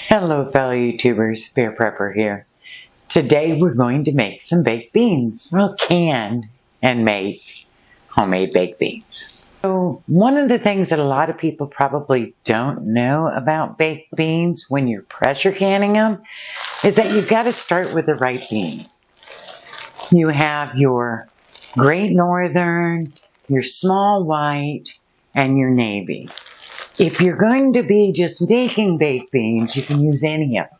Hello fellow YouTubers, Bear Prepper here. Today we're going to make some baked beans. Well, can and make homemade baked beans. So one of the things that a lot of people probably don't know about baked beans when you're pressure canning them is that you've got to start with the right bean. You have your Great Northern, your small white, and your navy. If you're going to be just making baked beans, you can use any of them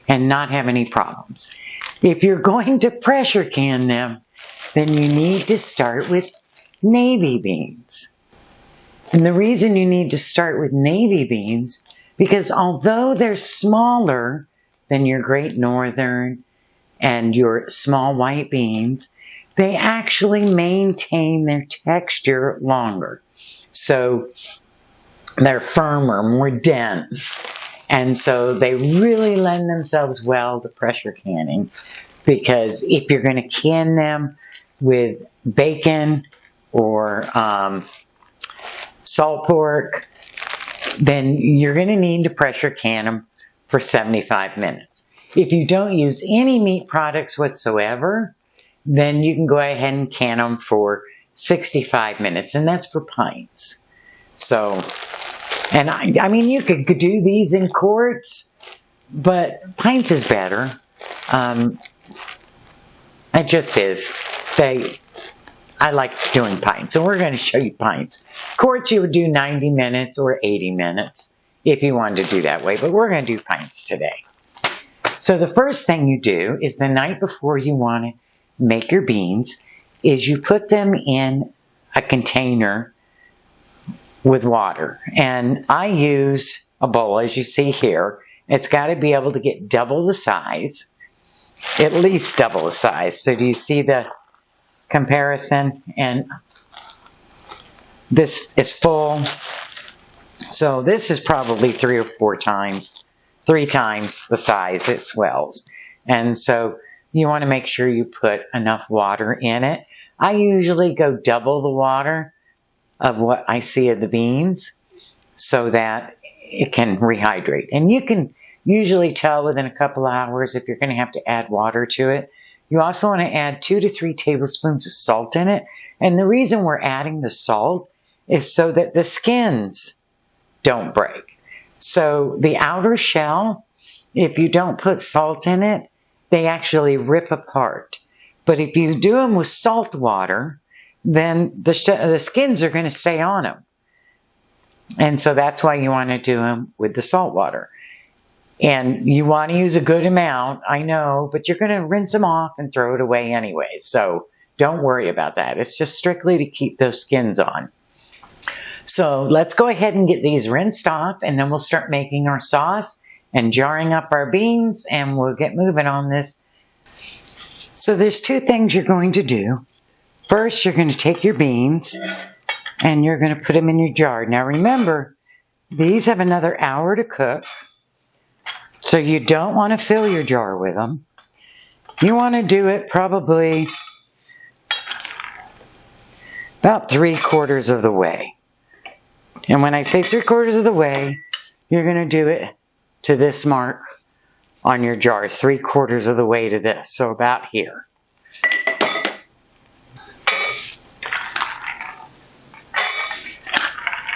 and not have any problems. If you're going to pressure can them, then you need to start with navy beans. And the reason you need to start with navy beans, because although they're smaller than your Great Northern and your small white beans, they actually maintain their texture longer. So they're firmer, more dense, and so they really lend themselves well to pressure canning, because if you're going to can them with bacon or salt pork, then you're going to need to pressure can them for 75 minutes. If you don't use any meat products whatsoever, then you can go ahead and can them for 65 minutes, and that's for pints. So, and I mean, you could do these in quarts, but pints is better. It just is. I like doing pints, so we're going to show you pints. Quarts, you would do 90 minutes or 80 minutes if you wanted to do that way, but we're going to do pints today. So the first thing you do is the night before you want to make your beans is you put them in a container with water. And I use a bowl, as you see here. It's got to be able to get double the size, at least double the size. So do you see the comparison? And this is full. So this is probably 3 or 4 times, 3 times the size it swells. And so you want to make sure you put enough water in it. I usually go double the water of what I see of the beans so that it can rehydrate. And you can usually tell within a couple of hours if you're going to have to add water to it. You also want to add 2 to 3 tablespoons of salt in it. And the reason we're adding the salt is so that the skins don't break. So the outer shell, if you don't put salt in it, they actually rip apart. But if you do them with salt water, then the skins are going to stay on them. And so that's why you want to do them with the salt water. And you want to use a good amount, I know, but you're going to rinse them off and throw it away anyway. So don't worry about that. It's just strictly to keep those skins on. So let's go ahead and get these rinsed off, and then we'll start making our sauce and jarring up our beans, and we'll get moving on this. So there's 2 things you're going to do. First, you're going to take your beans and you're going to put them in your jar. Now remember, these have another hour to cook, so you don't want to fill your jar with them. You want to do it probably about 3/4 of the way. And when I say 3/4 of the way, you're going to do it to this mark on your jars, 3/4 of the way to this, so about here.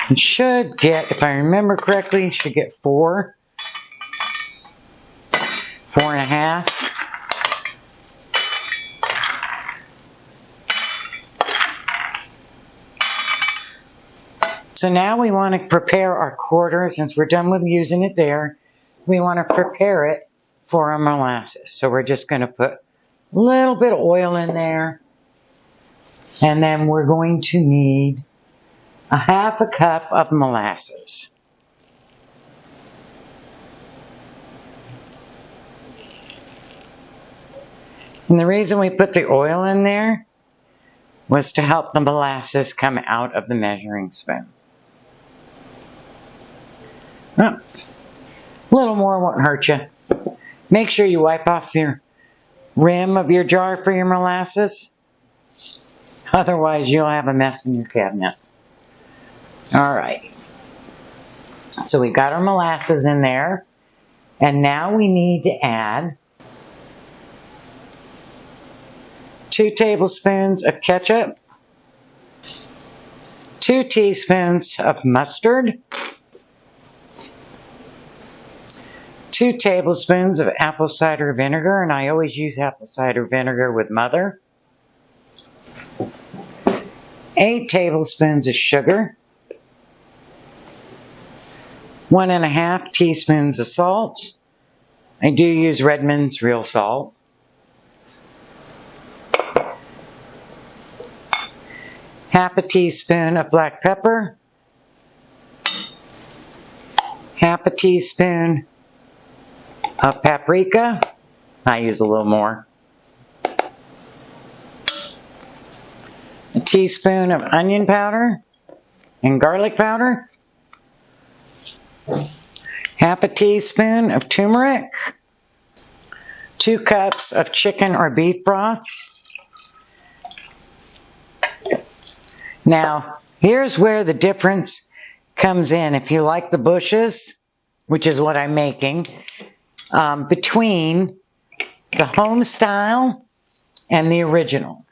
You should get, if I remember correctly, you should get 4, 4.5. So now we want to prepare our quarter. Since we're done with using it there, we want to prepare it for our molasses. So we're just going to put a little bit of oil in there, and then we're going to need a 1/2 cup of molasses. And the reason we put the oil in there was to help the molasses come out of the measuring spoon. Oh, a little more won't hurt you. Make sure you wipe off your rim of your jar for your molasses. Otherwise, you'll have a mess in your cabinet. All right. So we've got our molasses in there. And now we need to add 2 tablespoons of ketchup, 2 teaspoons of mustard, 2 tablespoons of apple cider vinegar, and I always use apple cider vinegar with Mother, 8 tablespoons of sugar, 1½ teaspoons of salt. I do use Redmond's real salt. Half a teaspoon of black pepper, half a teaspoon of paprika. I use a little more. A teaspoon of onion powder and garlic powder. Half a teaspoon of turmeric. 2 cups of chicken or beef broth. Now, here's where the difference comes in. If you like the bushes, which is what I'm making, between the Homestyle and the original.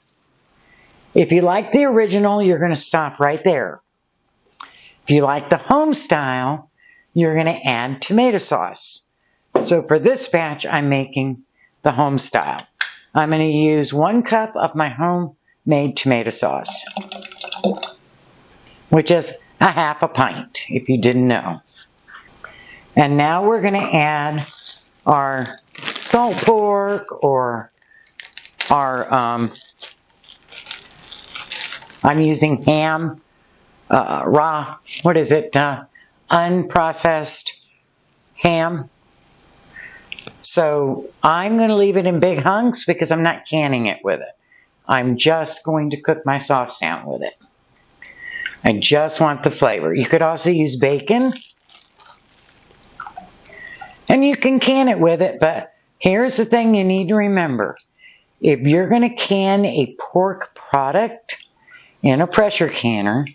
If you like the original, you're going to stop right there. If you like the Homestyle, you're going to add tomato sauce. So for this batch, I'm making the Homestyle. I'm going to use 1 cup of my homemade tomato sauce, which is a half a pint, if you didn't know. And now we're going to add our salt pork, or our, I'm using ham, raw, unprocessed ham. So I'm going to leave it in big hunks because I'm not canning it with it. I'm just going to cook my sauce down with it. I just want the flavor. You could also use bacon, and you can can it with it, but here's the thing you need to remember. If you're going to can a pork product in a pressure canner,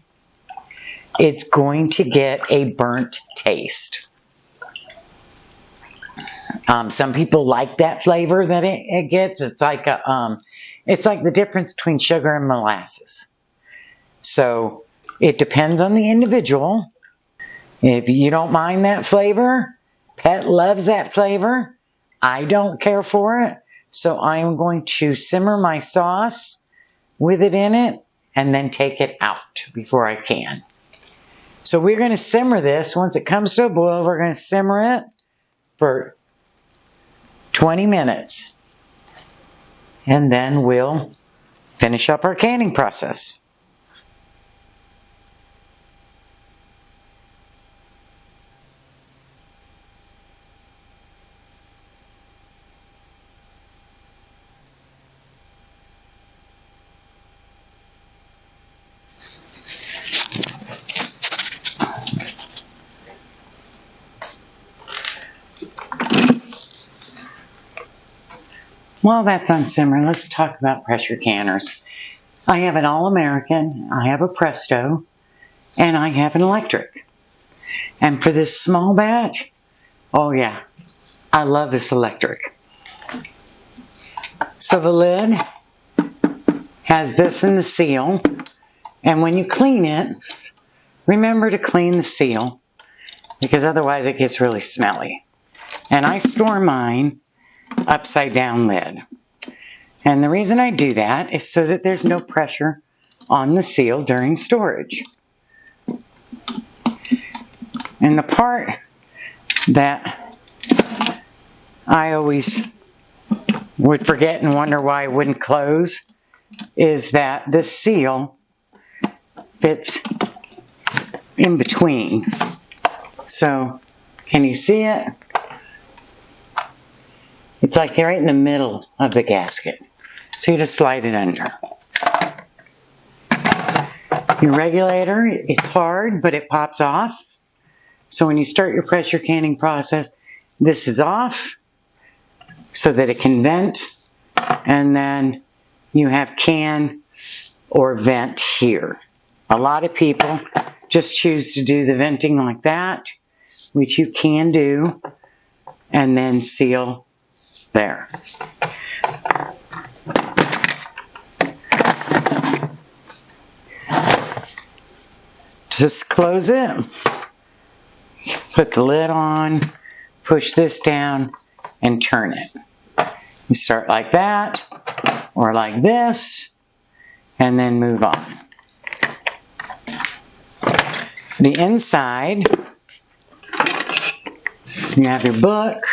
it's going to get a burnt taste. Some people like that flavor that it gets. It's like the difference between sugar and molasses. So it depends on the individual. If you don't mind that flavor, Pet loves that flavor. I don't care for it. So I'm going to simmer my sauce with it in it and then take it out before I can. So we're going to simmer this. Once it comes to a boil, we're going to simmer it for 20 minutes. And then we'll finish up our canning process. While that's on simmering, let's talk about pressure canners. I have an All-American, I have a Presto, and I have an electric. And for this small batch, oh yeah, I love this electric. So the lid has this in the seal, and when you clean it, remember to clean the seal, because otherwise it gets really smelly. And I store mine upside down lid. And the reason I do that is so that there's no pressure on the seal during storage. And the part that I always would forget and wonder why it wouldn't close is that this seal fits in between. So, can you see it? It's like right in the middle of the gasket. So you just slide it under. Your regulator, it's hard, but it pops off. So when you start your pressure canning process, this is off so that it can vent. And then you have can or vent here. A lot of people just choose to do the venting like that, which you can do. and then seal there. Just close it, put the lid on, push this down, and turn it. You start like that, or like this, and then move on. The inside, you have your book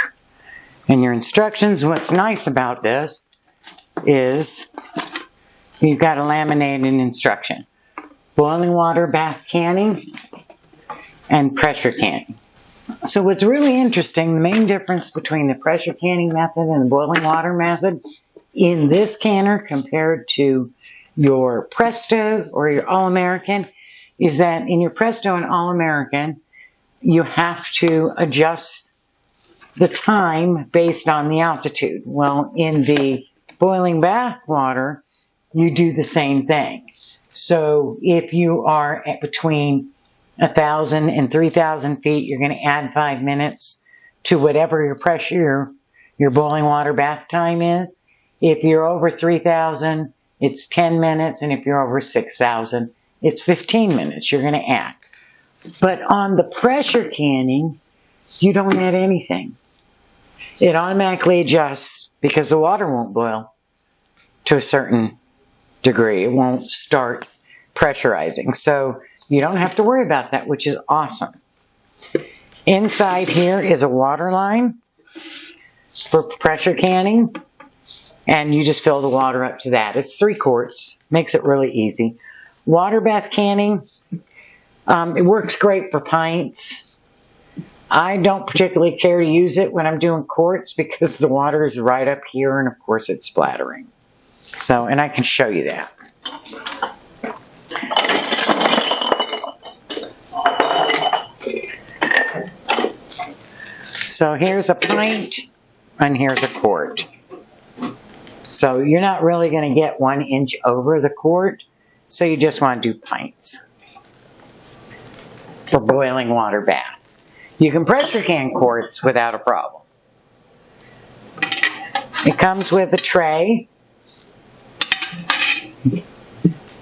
and your instructions. What's nice about this is you've got a laminated instruction. Boiling water, bath canning, and pressure canning. So what's really interesting, the main difference between the pressure canning method and the boiling water method in this canner compared to your Presto or your All-American is that in your Presto and All-American, you have to adjust the time based on the altitude. Well, in the boiling bath water, you do the same thing. So if you are at between 1,000 and 3,000 feet, you're going to add 5 minutes to whatever your pressure, your boiling water bath time is. If you're over 3,000, it's 10 minutes, and if you're over 6,000, it's 15 minutes you're going to add. But on the pressure canning, you don't add anything. It automatically adjusts because the water won't boil to a certain degree. It won't start pressurizing. So you don't have to worry about that, which is awesome. Inside here is a water line for pressure canning, and you just fill the water up to that. It's 3 quarts, makes it really easy. Water bath canning, it works great for pints. I don't particularly care to use it when I'm doing quarts because the water is right up here and of course it's splattering. So, and I can show you that. So here's a pint and here's a quart. So you're not really going to get 1 inch over the quart. So you just want to do pints for boiling water bath. You can pressure can quarts without a problem. It comes with a tray.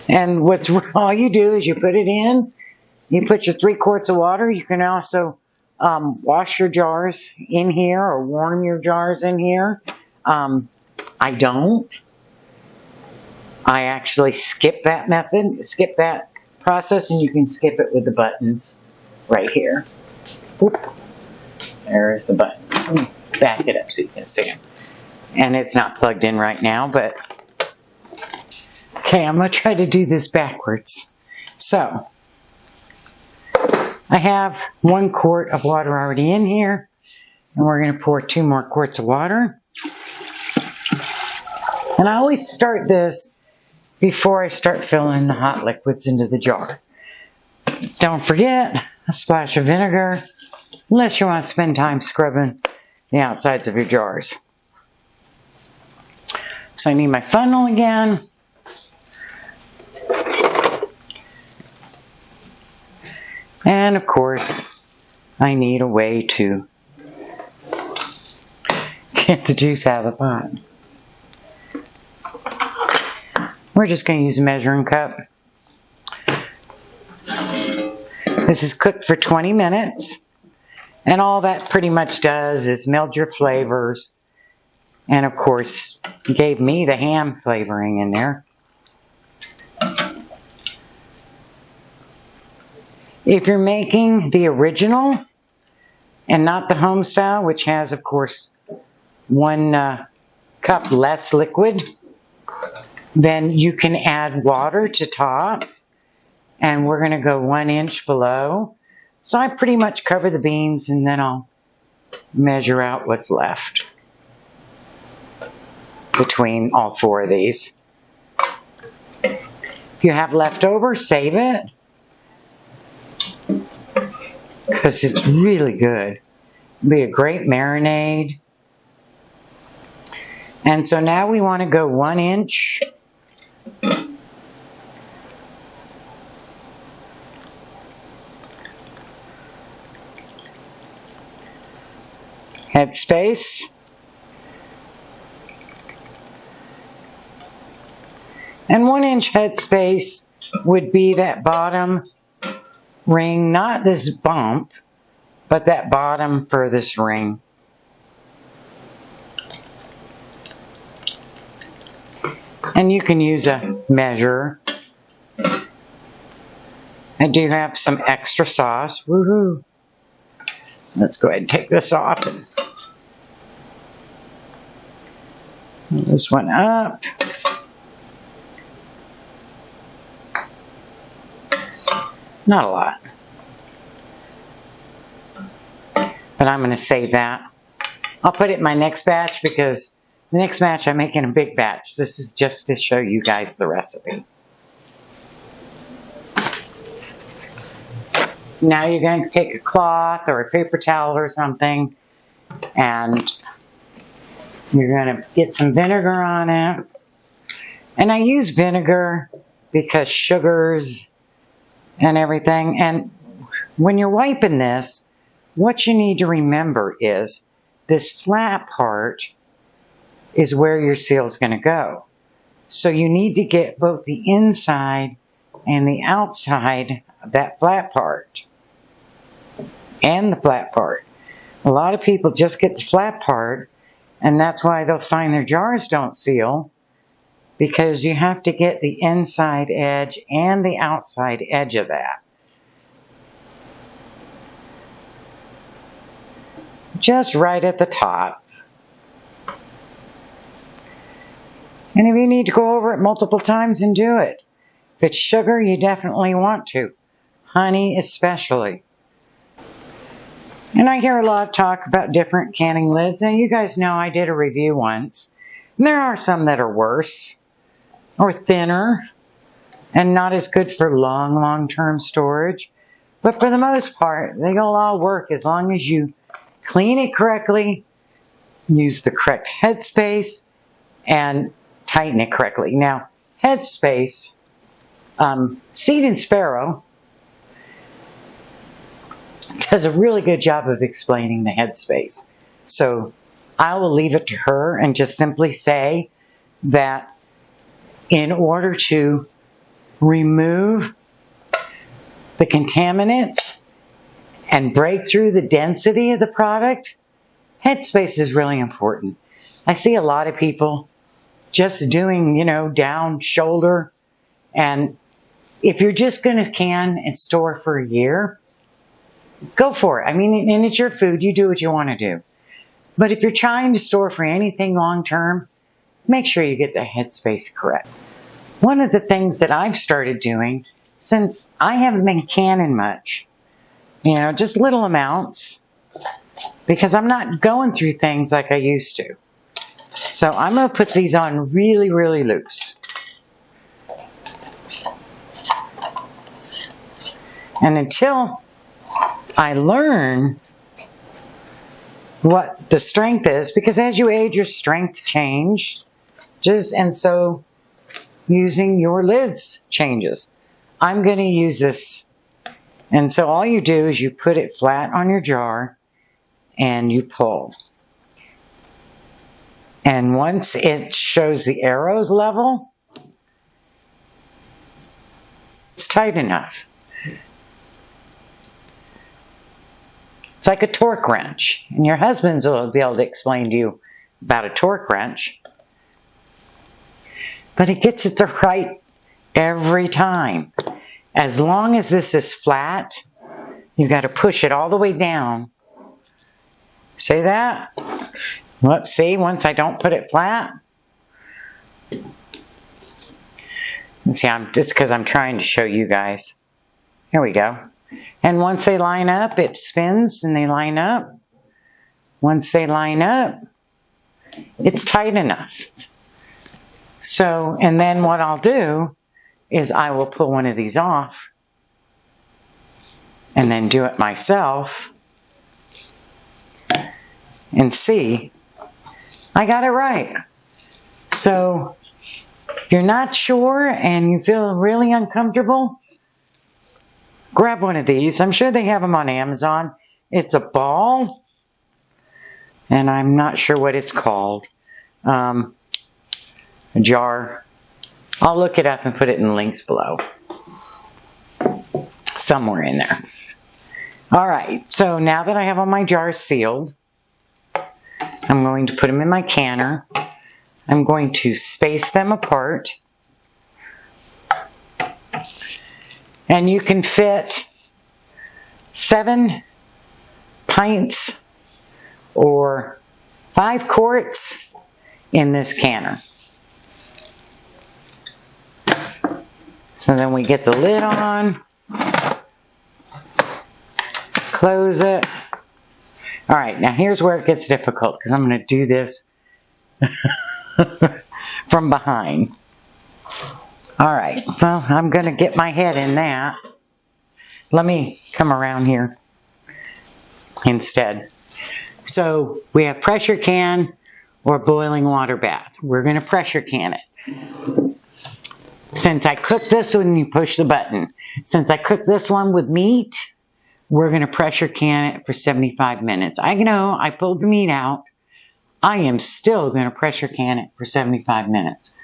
And all you do is you put it in, you put your 3 quarts of water. You can also wash your jars in here or warm your jars in here. I don't. I actually skip that method, skip that process, and you can skip it with the buttons right here. Oop. There's the button. Let me back it up so you can see them. And it's not plugged in right now, but okay, I'm going to try to do this backwards. So, I have 1 quart of water already in here, and we're going to pour 2 more quarts of water. And I always start this before I start filling the hot liquids into the jar. Don't forget a splash of vinegar, unless you want to spend time scrubbing the outsides of your jars. So I need my funnel again. And of course, I need a way to get the juice out of the pot. We're just going to use a measuring cup. This is cooked for 20 minutes. And all that pretty much does is meld your flavors. And of course, gave me the ham flavoring in there. If you're making the original and not the Homestyle, which has, of course, 1 cup less liquid, then you can add water to top, and we're going to go 1 inch below. So I pretty much cover the beans, and then I'll measure out what's left between all 4 of these. If you have leftover, save it, because it's really good. It'll be a great marinade. And so now we want to go 1 inch. headspace. And 1-inch headspace would be that bottom ring, not this bump, but that bottom furthest ring. And you can use a measure. I do have some extra sauce. Woohoo! Let's go ahead and take this off and move this one up. Not a lot. But I'm going to save that. I'll put it in my next batch because the next batch I'm making a big batch. This is just to show you guys the recipe. Now you're going to take a cloth or a paper towel or something and you're going to get some vinegar on it. And I use vinegar because sugars and everything. And when you're wiping this, what you need to remember is this flat part is where your seal is going to go. So you need to get both the inside and the outside of that flat part. And the flat part. A lot of people just get the flat part, and that's why they'll find their jars don't seal, because you have to get the inside edge and the outside edge of that. Just right at the top. And if you need to go over it multiple times, and do it. If it's sugar, you definitely want to. Honey especially. And I hear a lot of talk about different canning lids, and you guys know I did a review once. And there are some that are worse, or thinner, and not as good for long-term storage. But for the most part, they'll all work as long as you clean it correctly, use the correct headspace, and tighten it correctly. Now, headspace, Seed and Sparrow does a really good job of explaining the headspace. So I will leave it to her and just simply say that in order to remove the contaminants and break through the density of the product, headspace is really important. I see a lot of people just doing, down shoulder. And if you're just going to can and store for a year, go for it. I mean, and it's your food. You do what you want to do. But if you're trying to store for anything long term, make sure you get the headspace correct. One of the things that I've started doing, since I haven't been canning much, just little amounts, because I'm not going through things like I used to. So I'm going to put these on really, really loose. And until I learn what the strength is, because as you age, your strength changes, and so using your lids changes. I'm going to use this, and so all you do is you put it flat on your jar and you pull. And once it shows the arrows level, it's tight enough. It's like a torque wrench. And your husbands will be able to explain to you about a torque wrench. But it gets it the right every time. As long as this is flat, you got to push it all the way down. See that? Whoops, see, once I don't put it flat. And see, it's because I'm trying to show you guys. Here we go. And once they line up, it spins and they line up. Once they line up, it's tight enough. So, and then what I'll do is I will pull one of these off and then do it myself and see, I got it right. So, if you're not sure and you feel really uncomfortable, grab one of these. I'm sure they have them on Amazon. It's a ball and I'm not sure what it's called. A jar. I'll look it up and put it in the links below. Somewhere in there. Alright, so now that I have all my jars sealed, I'm going to put them in my canner. I'm going to space them apart. And you can fit 7 pints or 5 quarts in this canner. So then we get the lid on, close it. All right, now here's where it gets difficult because I'm going to do this from behind. All right, well, I'm going to get my head in that. Let me come around here instead. So we have pressure can or boiling water bath. We're going to pressure can it. Since I cooked this one, you push the button. Since I cooked this one with meat, we're going to pressure can it for 75 minutes. I know I pulled the meat out. I am still going to pressure can it for 75 minutes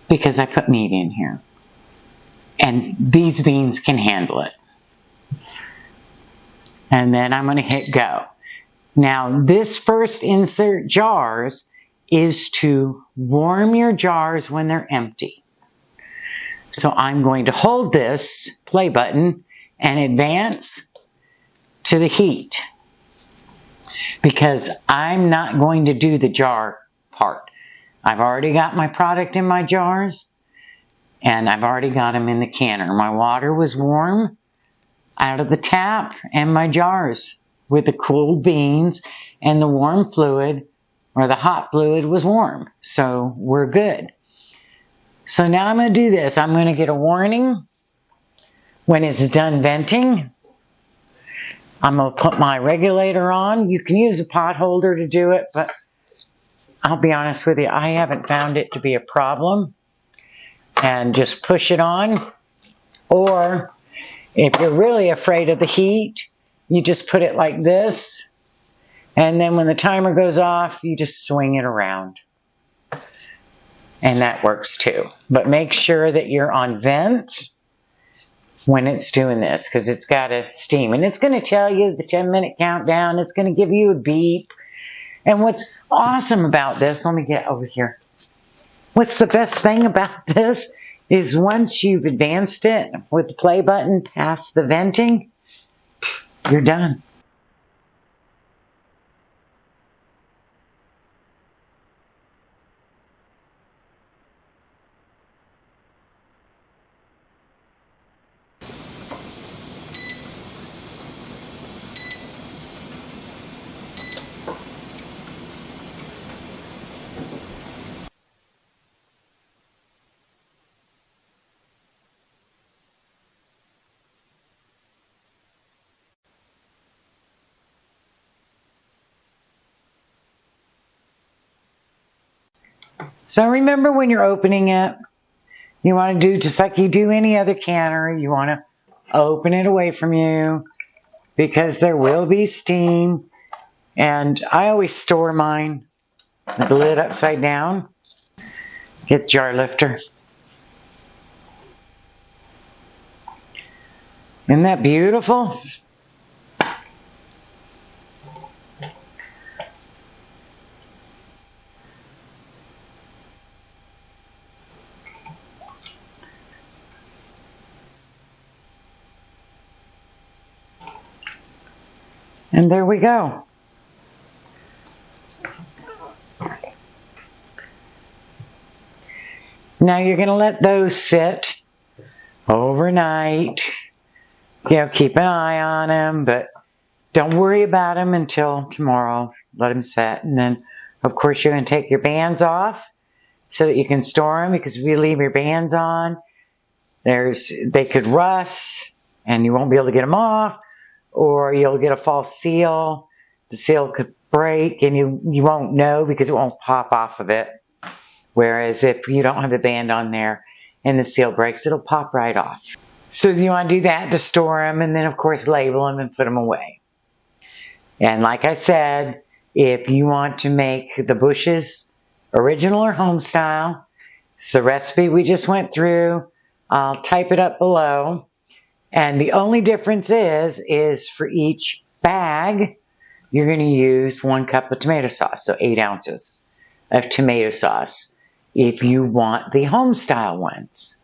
because I put meat in here. And these beans can handle it. And then I'm going to hit go. Now, this first insert jars is to warm your jars when they're empty. So I'm going to hold this play button and advance to the heat because I'm not going to do the jar part. I've already got my product in my jars and I've already got them in the canner. My water was warm out of the tap and my jars with the cooled beans and the warm fluid or the hot fluid was warm. So we're good. So now I'm going to do this. I'm going to get a warning when it's done venting. I'm going to put my regulator on. You can use a pot holder to do it, but I'll be honest with you, I haven't found it to be a problem. And just push it on. Or if you're really afraid of the heat, you just put it like this. And then when the timer goes off, you just swing it around. And that works too. But make sure that you're on vent when it's doing this because it's got to steam. And it's going to tell you the 10-minute countdown. It's going to give you a beep. And what's awesome about this, let me get over here. What's the best thing about this is once you've advanced it with the play button past the venting, you're done. So remember when you're opening it, you want to do just like you do any other canner. You want to open it away from you because there will be steam. And I always store mine with the lid upside down. Get the jar lifter. Isn't that beautiful? And there we go. Now you're going to let those sit overnight. You know, keep an eye on them, but don't worry about them until tomorrow. Let them set. And then, of course, you're going to take your bands off so that you can store them because if you leave your bands on, they could rust and you won't be able to get them off. Or you'll get a false seal. The seal could break and you won't know because it won't pop off of it. Whereas if you don't have the band on there and the seal breaks, it'll pop right off. So you want to do that to store them and then of course label them and put them away. And like I said, If you want to make the Bush's original or Homestyle, it's the recipe we just went through. I'll type it up below. And the only difference is for each bag, you're going to use 1 cup of tomato sauce, so 8 ounces of tomato sauce if you want the Homestyle ones.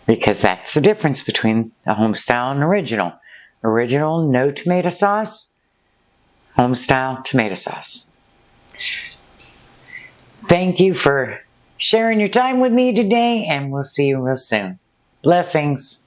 Because that's the difference between the Homestyle and original. Original, no tomato sauce. Homestyle, tomato sauce. Thank you for sharing your time with me today, and we'll see you real soon. Blessings.